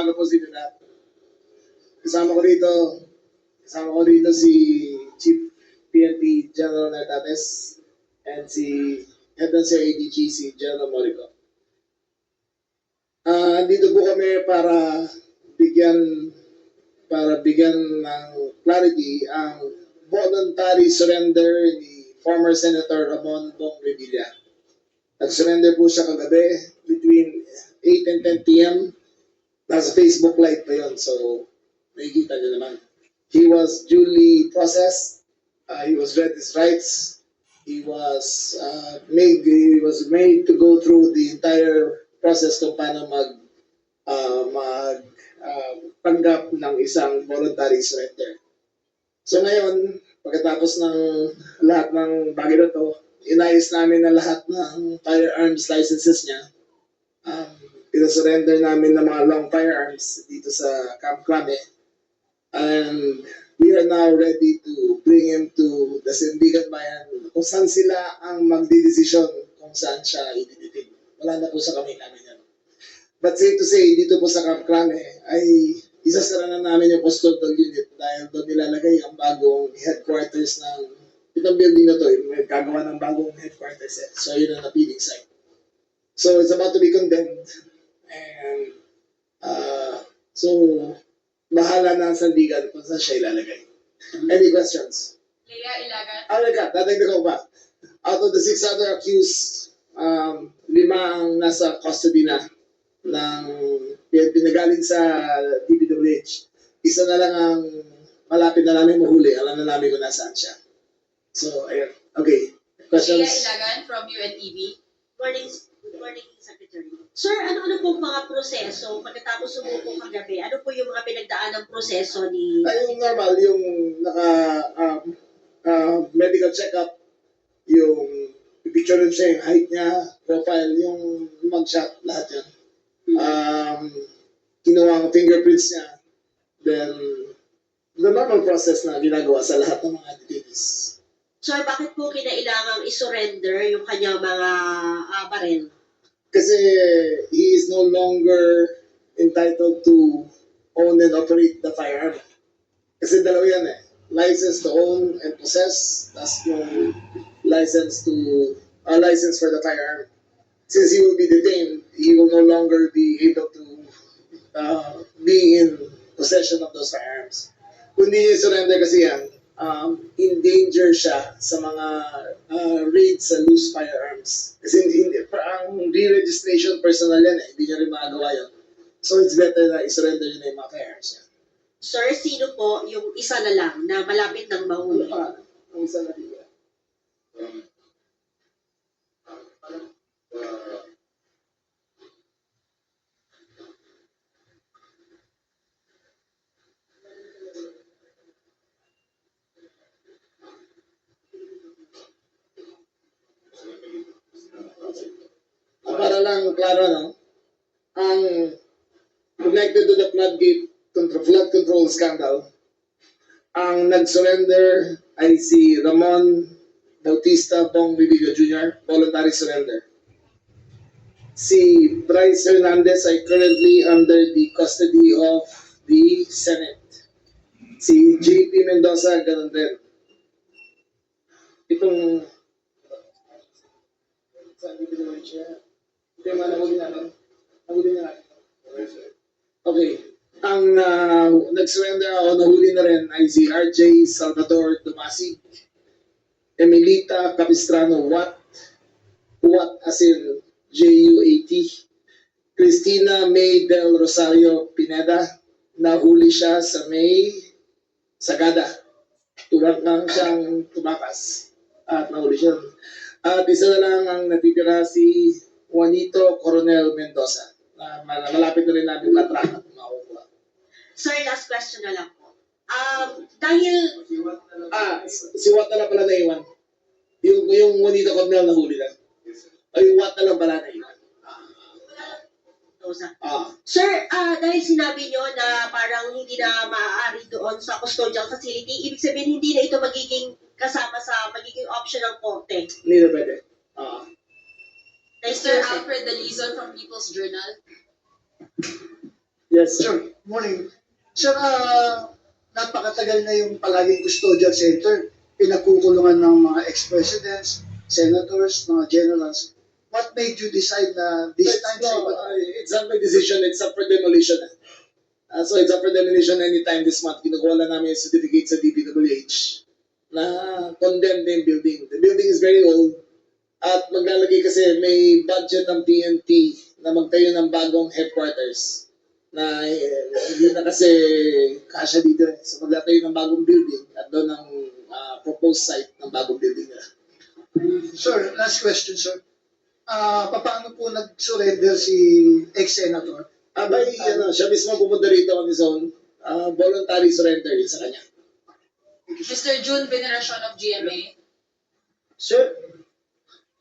umaga po si Pilat. Kasama ko dito si Chief PNP General Natates and si Head ng CIDG si General Morico. Dito po kami para bigyan ng clarity ang voluntary surrender ni former Senator Ramon Bong Revilla. Nag-surrender po siya kagabi between 8 and 10 p.m. Nasa Facebook Live pa yun, so nakikita niyo naman. He was duly processed. He was read his rights. He was made to go through the entire process kung paano tanggap ng isang voluntary surrender. So ngayon, pagkatapos ng lahat ng bagay na to, inayos namin na lahat ng firearms licenses niya. Pinasurrender namin ng mga long firearms dito sa Camp Crame. And we are now ready to bring him to the Sandigan Bayan kung saan sila ang magdidesisyon kung saan siya ititipid. Wala na po sa kamay namin yan. But safe to say, dito po sa Camp Crame ay isasara na namin yung custodial unit dahil doon nilalagay ang bagong headquarters ng itong building na to. May gagawa ng bagong headquarters. So yun ang napiling site. So it's about to be condemned. And so bahala na ang Sandigan kung saan siya ilalagay. Any questions? Lea Ilagan. Dadagdag ko pa. Out of the 6 other accused, 5 ang nasa custody na ng pinagaling sa DPWH. Isa na lang ang malapit na namin mahuli. Alam na namin kung nasaan siya. So, ayun. Okay. Questions? Lea Ilagan from UNTV. Good morning, Secretary. Sir, ano pong mga proseso pagkatapos sumuko kagabi? Ano po yung mga pinagdaan ng proseso ni... Ay, yung normal, yung medical check-up, yung picture rin siya, yung height niya, profile, yung mugshot, lahat yan. Kinuha ang fingerprints niya, then the normal process na ginagawa sa lahat ng mga detainees. Sir, bakit po kinailangang isurrender yung kanyang mga baril? Kasi he is no longer entitled to own and operate the firearm. Kasi dalawa yan eh. License to own and possess, tas yung license for the firearm. Since he will be detained, he will no longer be able to be in possession of those firearms. Kung di niya surrender kasi yan, in danger siya sa mga raids sa loose firearms. Kasi ang re-registration personal yan eh, hindi niya rin magagawa yun. So it's better na i-surrender niya na yung mga firearms niya. Sir, sino po yung isa na lang na malapit ng mahuli? Ang isa na dito. Para lang klaro, no? Ang connected to the flood control scandal, ang nag-surrender ay si Ramon Bautista Bong Revilla Jr., voluntary surrender. Si Bryce Hernandez ay currently under the custody of the Senate. Si JP Mendoza, ganun din. Itong Okay. Ang nag-surrender o nahuli na rin ay si RJ Salvador Dumasig, Emilita Capistrano Watt as in J-U-A-T, Cristina May Del Rosario Pineda, nahuli siya sa May Sagada. Tuwag lang siyang tumakas at nahuli siya. At isa na lang ang natitira si Juanito Coronel Mendoza. Malapit na rin natin matrack at makukuha. Sir, last question na lang po. Dahil... Si Watt na lang pala naiwan. Yung Juanito Coronel nahuli lang. Ay, yung Watt na lang pala naiwan. Sir, dahil sinabi nyo na parang hindi na maaari doon sa custodial facility, ibig sabihin hindi na ito magiging kasama sa magiging option ng korte. Hindi na pwede. Mr. Alfred Dalizon from People's Journal. Yes, sir. Sir, morning. Sir, napakatagal na yung palaging custodial center. Pinagkukulungan ng mga ex-presidents, senators, mga generals. What made you decide na this time It's not my decision, it's up for demolition. So it's up for demolition anytime this month. Kinukuha lang namin yung certificate sa DPWH na condemned na yung building. The building is very old at maglalagay kasi may budget ng PNP na magtayo ng bagong headquarters na hindi na kasi kasya dito. So magtatayo ng bagong building at doon ang proposed site ng bagong building nila. Sir, last question, sir. Paano po nag-surrender si ex-senator? Siya mismo pumunta rito on his own. Voluntary surrender yun sa kanya. Mr. June Veneracion of GMA. Sir,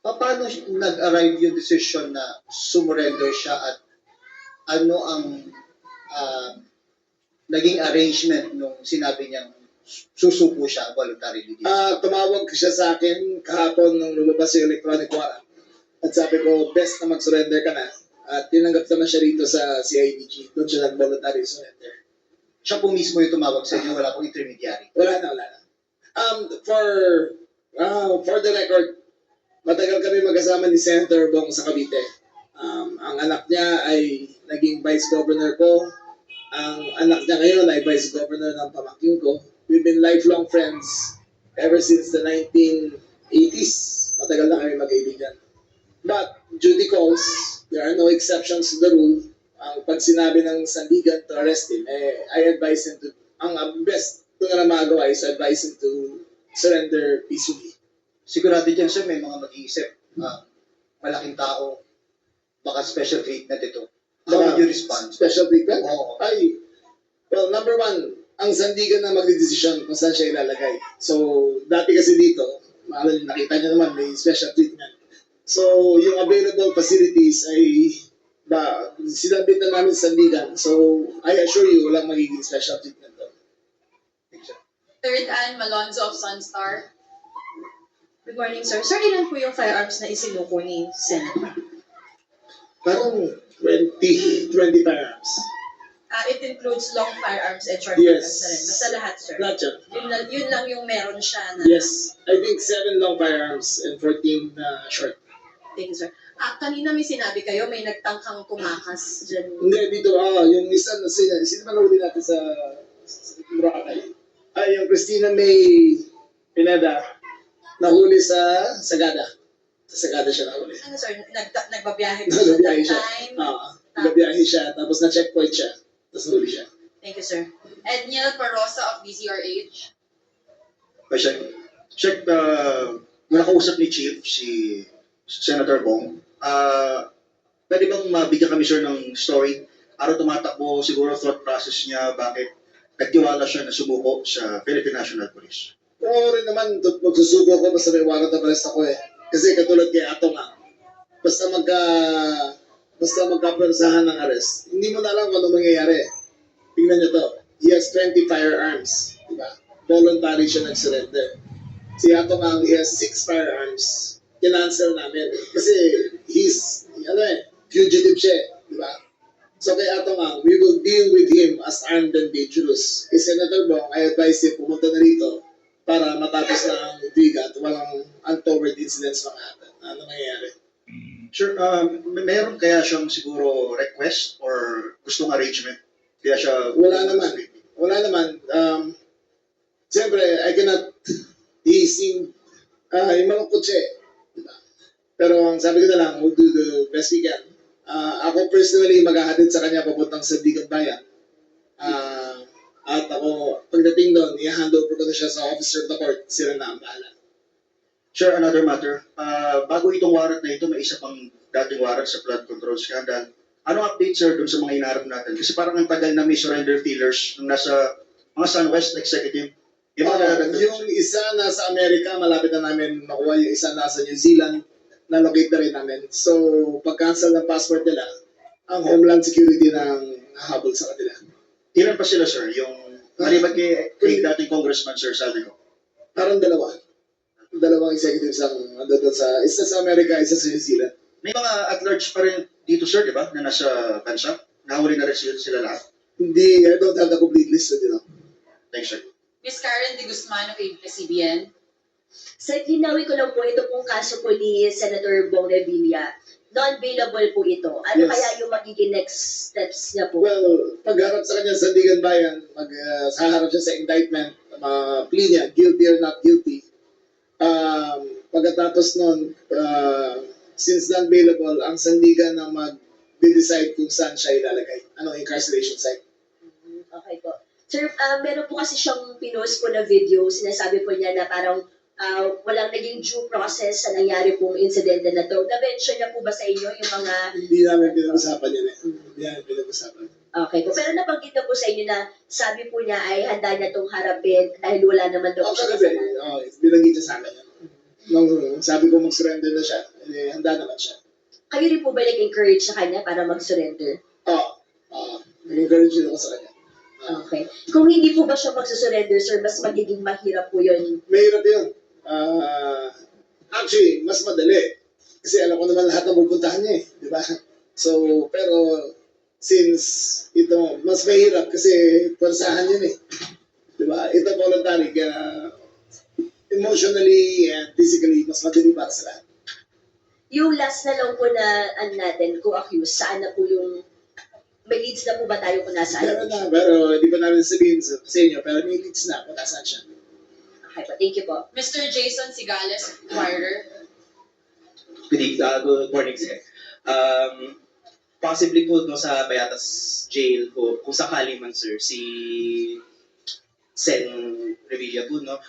paano nag-arrive yung decision na sumurrender siya at ano ang naging arrangement nung sinabi niyang susuko siya voluntarily? Tumawag siya sa akin kahapon nung lumabas yung electronic warrant. At sabi ko, best na mag-surrender ka na. At tinanggap naman siya rito sa CIDG. Doon siya nag-voluntary surrender. Siya po mismo yung tumawag sa inyo, wala pong intermediary. Wala na. For the record, matagal kami magkasama ni Senator Bong sa Cavite. Ang anak niya ay naging vice governor ko. Ang anak niya ngayon ay vice governor ng pamangkin ko. We've been lifelong friends ever since the 1980s. Matagal na kami magkaibigan. But duty calls, there are no exceptions to the rule. Pag sinabi ng sandigan to arrest him, I advise him to, ang best ko na magawa is advise him to surrender peacefully. Sigurado dyan, sir, may mga mag-iisip, malaking tao, baka special treatment ito. How would you respond? Special treatment? Oo. Well, number one, ang sandigan na magdedesisyon kung saan siya ilalagay. So, dati kasi dito, nakita niyo naman, may special treatment. So, yung available facilities ay sinabit na namin sa sandigan. So, I assure you, walang magiging special treatment doon. Third Ann Malonzo of Sunstar. Good morning, sir. Sir, ilan po yung firearms na isinuko ni Senator? Parang 20 firearms. It includes long firearms and short Yes. firearms na rin. Basta lahat, sir. Not yun. Yun lang yung meron siya na Yes. I think 7 long firearms and 14 short. thing, sir. Kanina may sinabi kayo, may nagtangkang tumakas dyan. Hindi, dito, yung isa na sino man huli natin sa Boracay? Yung Christina May Pineda, nahuli sa Sagada. Sa Sagada siya nahuli. Ano, sir? Nagbabiyahe po siya Nagbabiyahe that siya. time? Nagbabiyahe siya, tapos na-checkpoint siya. Tapos nahuli siya. Thank you, sir. Edniel Parosa of DCRH. Check, nung nakausap ni Chief, si Senator Bong, pwede bang mabigyan kami, sir, ng story? Araw tumatakbo, siguro thought process niya, bakit nagtiwala siya na sumuko sa Philippine National Police? Oo rin naman, magsusuko ko basta may warrant of arrest ako eh. Kasi katulad kay Ato nga, basta magkapersahan ng arrest, hindi mo na alam kung ano mangyayari. Tingnan nyo to, he has 20 firearms, diba? Voluntary siya nag-surrender. Si Ato nga, he has 6 firearms. Kinancel namin. Kasi he's, fugitive siya eh, diba? So kay Ato nga, we will deal with him as armed and dangerous. Kay Senator Bong, I advise him pumunta na rito para matapos na ang bigat, walang untoward incidents happen. Ano mangyayari? Sir, meron kaya siyang siguro request or gustong arrangement? Kaya siya... Wala naman. Siyempre, I cannot, he seemed, malungkot siya eh. Diba? Pero ang sabi ko na lang, we'll do the best we can. Ako personally, maghahatid sa kanya papuntang sa Digat Bayan. At ako, pagdating doon, i-hand over ko na siya sa officer of the court. Sila na ang bahala. Sir, another matter. Bago itong warrant na ito, may isa pang dating warrant sa flood control scandal. Anong update, sir, dun sa mga inaarap natin? Kasi parang ang tagal na may surrender feelers nung nasa mga SunWest Executive. Yung isa nasa Amerika, malapit na namin makuha. Yung isa nasa New Zealand, na-locate na rin namin. So, pag-cancel ng passport nila, ang Homeland Security nang habol sa kanila. Ilan pa sila, sir? Yung maliban kay dating Congressman, Sir Saldico? Parang dalawang executives ang doon sa, isa sa Amerika, isa sa New Zealand. May mga at-large pa rin dito, sir, di ba? Na nasa bansa? Nahuli na rin sila lahat. Hindi, I don't have the complete list, you know. Thanks, sir. Ms. Karen De Guzman of ABS-CBN. Sir, linawin ko lang po, ito pong kaso po ni Senator Bong Revilla, non-bailable po ito. Ano Yes. kaya yung magiging next steps niya po? Well, pagharap sa kanya sa Sandigan Bayan, haharap siya sa indictment, plea niya, guilty or not guilty. Pagkatapos nun, since non-bailable, ang Sandigan na mag-decide kung saan siya ilalagay. Anong incarceration site. Okay po. Sir, meron po kasi siyang pinost po na video, sinasabi po niya na parang walang naging due process sa nangyari pong insidente na to. Na-mention niya po ba sa inyo yung mga... Hindi namin pinag-usapan yun eh. Hindi namin pinag-usapan. Okay po. Pero nabanggit na po sa inyo na sabi po niya ay handa niya itong harapin dahil wala naman daw siya kasalanan. Binanggit niya sa akin yun. Nung sabi ko mag-surrender na siya, handa naman siya. Kayo rin po ba nag-encourage sa kanya para mag-surrender? Nag-encourage din ako sa kanya. Okay. Kung hindi po ba siya magsusurrender, sir, mas magiging mahirap po yun. Mahirap yun. Actually, mas madali. Kasi alam ko naman lahat ng pupuntahan niya eh. Di ba? So, pero since ito, mas mahirap kasi persahan yun eh. Di ba? Ito voluntary, kaya emotionally and physically, mas madali para sa lahat. Yung last na lang po na natin, co-accused, saan na po yung... May leads na po ba tayo kung nasaan? Meron na, pero di ba namin sabihin sa inyo, pero may leads na kung nasaan siya. Okay po, thank you po. Mr. Jason Sigales, Inquirer. Good morning, sir. Possibly po no, sa Bayatas Jail po, kung sakali man sir, si Sen Revilla po, no?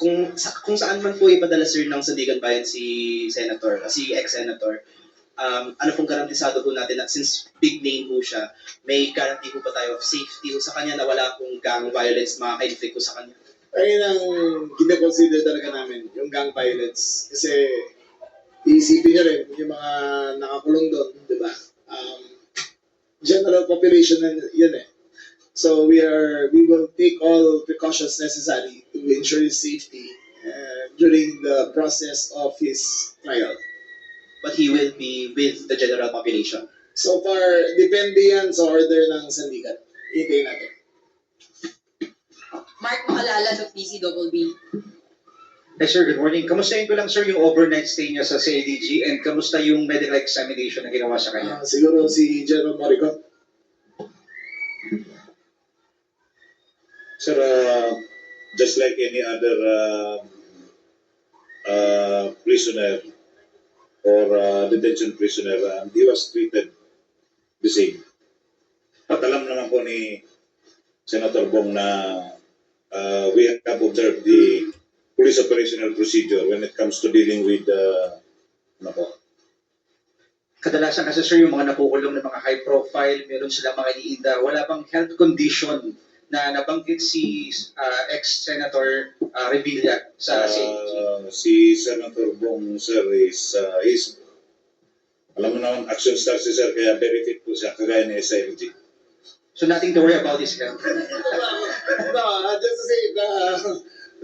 Kung saan man po ipadala sir ng Sandigan Bayan si ex-senator, ano pong garantisado po natin na since big name po siya, may guarantee po ba tayo of safety po sa kanya na wala pong gang violence makaka-inflict po sa kanya? Ayun ang kine-consider talaga namin, yung gang violence. Kasi iisipin niyo rin yung mga nakakulong doon, di ba? General population na yun eh. So we will take all precautions necessary to ensure his safety during the process of his trial. But he will be with the general population. So far, depende yan sa order ng Sandigan. Hintayin natin. Mark Macalalan of DCWB. Hey sir, good morning. Kamustahin ko lang sir yung overnight stay niya sa CIDG and kamusta yung medical examination na ginawa sa kanya? Siguro si General Moricot. Sir, just like any other prisoner or detention prisoner, he was treated the same. At alam naman po ni Senator Bong na we have observed the police operational procedure when it comes to dealing with Kadalasan kasi sir yung mga nakukulong na mga high profile, meron silang mga iniinda, wala bang health condition na nabanggit si ex-Senator Revilla sa CIDG? si Senator Bong, sir, is alam mo naman, action star si sir, kaya very fit po siya, kagaya ni SIMG. So nothing to worry about his health. No, just to say,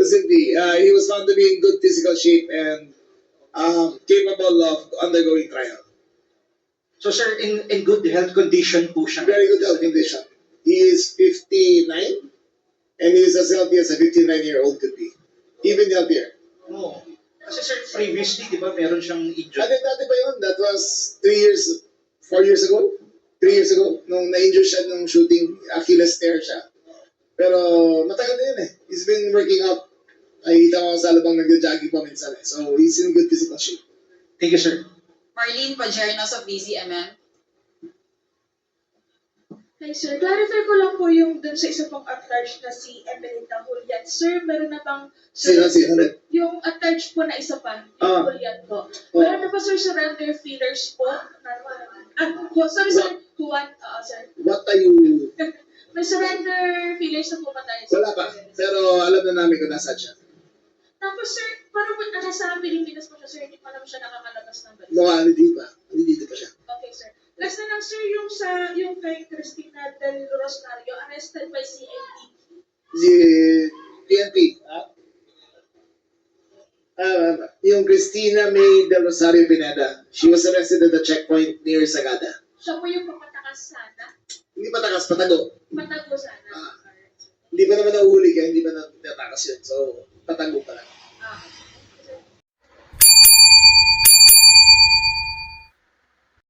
simply, he was found to be in good physical shape and capable of undergoing trial. So sir, in good health condition po siya. Very good health condition. He is 59 and he is as healthy as a 59-year-old could be. Even healthier. Oo. Kasi sir, previously, di ba, meron siyang injury. Dati ba yun? That was 4 years ago? 3 years ago, nung na-injure siya nung shooting, Achilles tear siya. Pero matagal na yun eh. He's been working out. Nakikita ko sa labang nag-jogging pa minsan eh. So he's in good physical shape. Thank you, sir. Marlene Pajernos of DZMM. Hi sir, clarify ko lang po yung dun sa isa pong at-large na si Emelita Julian. Sir, meron na bang... Sino? Yung at-large po na isa pa, Ah. Julian po. Meron na pa sir surrender feelers po? Sorry sir, Juan, sir. What are you... May surrender feelers na po ba tayo? Sir? Wala pa. Pero alam na namin kung nasaan siya. Tapos sir, parang nasa Pilipinas po siya sir, hindi pa naman siya nakakalabas ng bansa. Hindi dito pa siya. Okay sir. Last na lang sir, yung kay Cristina Del Rosario, arrested by CID. Si PNP. Yung Cristina May Del Rosario Pineda. She was arrested at the checkpoint near Sagada. Siya po yung pumunta patakas sana. Hindi patakas, patago. Patago sana. Ah. Hindi pa naman nahuhuli kaya hindi pa natatakas yun. So, patago pa lang. Ah.